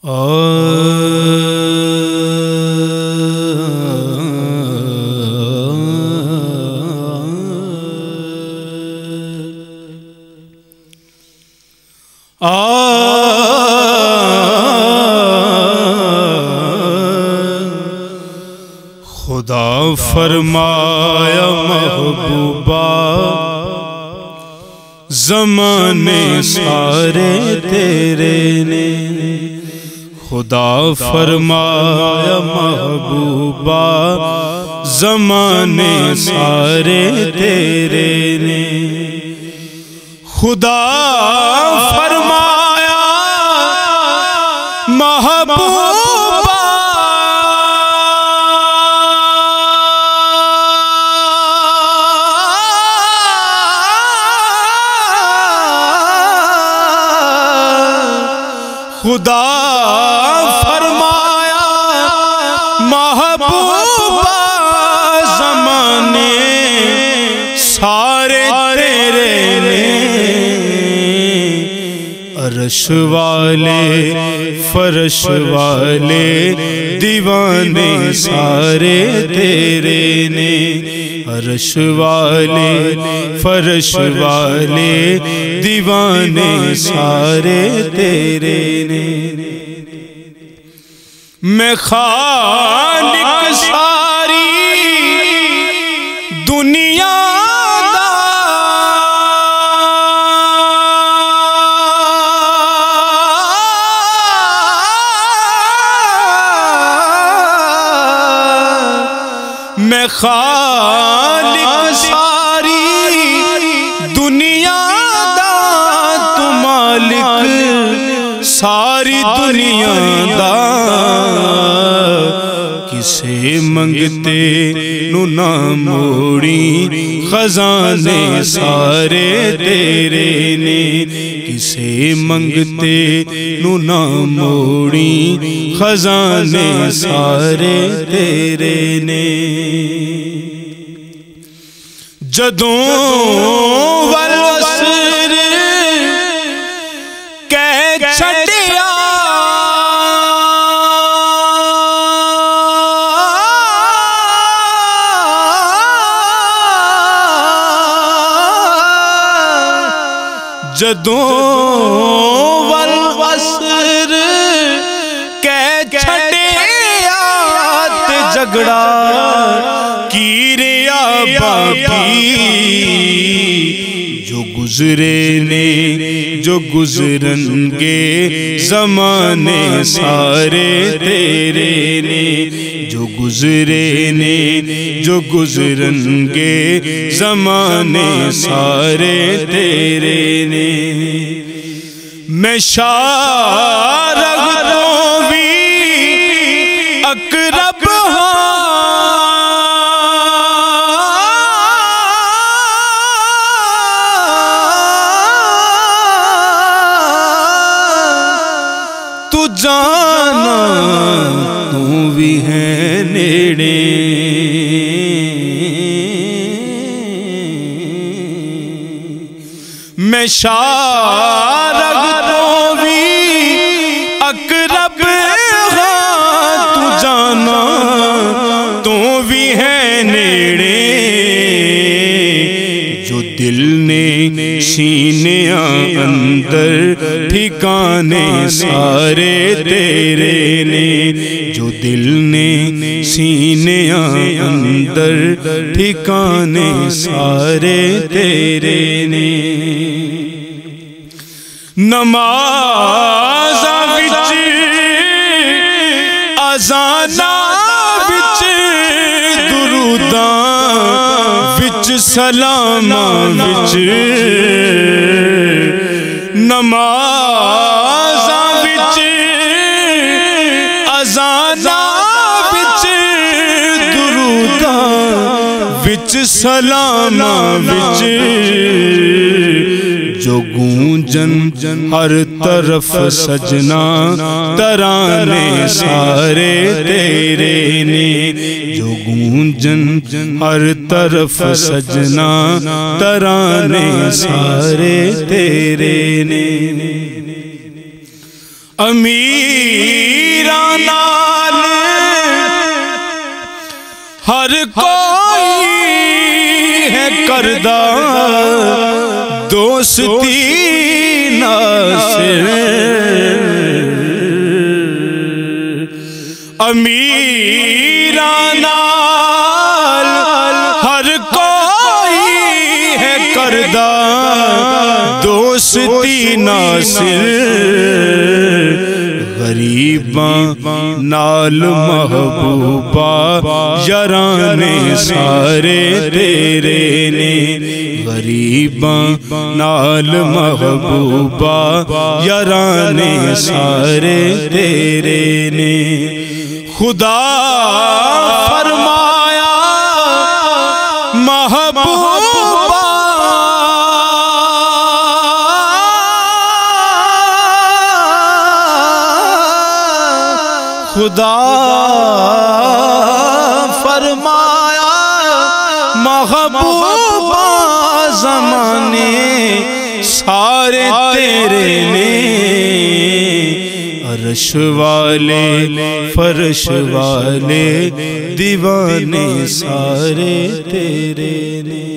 خدا فرمایا محبوبہ زمانے سارے تیرے نے، خدا فرمایا محبوبہ زمانے سارے تیرے نے، خدا فرمایا محبوبہ خدا فرمایا محبوبہ زمانے سارے تیرے نے، عرش والے فرش والے دیوانے سارے تیرے نے، عرش والے فرش والے دیوانے سارے تیرے نے، میں خالق ساری دنیا میں خالق ساری دنیا دا، تو مالک ساری دنیا دا، کسے منگتے نو نہ موڑی خزانے سارے تیرے نے، کسے منگتے نو نہ موڑی خزانے سارے تیرے نے، جدوں والعصر کہہ چھڈیا جدوں والعصر کہہ چھڈیا تے جھگڑا کی ریا باقی، جو گزرے نے جو گزرن گے زمانے سارے تیرے نے، جو گزرے نے جو گزرن گے زمانے سارے تیرے نے، میں شارغ تو بھی اقرب ہوں، تو جانا تو بھی ہے نیڑے، میں شارغ تو بھی اقرب ہاں، تو جانا تو بھی ہے نیڑے، جو دل نے سینیاں اندر ٹھکانے سارے تیرے نے، جو دل نے سینیاں اندر ٹھکانے سارے تیرے نے، نمازاں وچ اذاناں وچ دروداں وچ سلاماں وچ، نمازاں وچ اذاناں وچ دروداں وچ سلاماں وچ، جو گونجن ہر طرف سجنا ترانے سارے تیرے نے، جو گونجن ہر طرف سجنا ترانے سارے تیرے نے، امیراں نال ہر کوئی ہے کردہ دوستی ناصر، امیراں نال ہر کوئی ہے کردہ دوستی ناصر، غریباں نال محبوبہ یارانے سارے تیرے نے، غریباں نال محبوبہ یارانے سارے تیرے نے، خدا فرمایا محبوبہ خدا فرمایا محبوبہ زمانے سارے تیرے نے، عرش والے فرش والے دیوانے سارے تیرے نے۔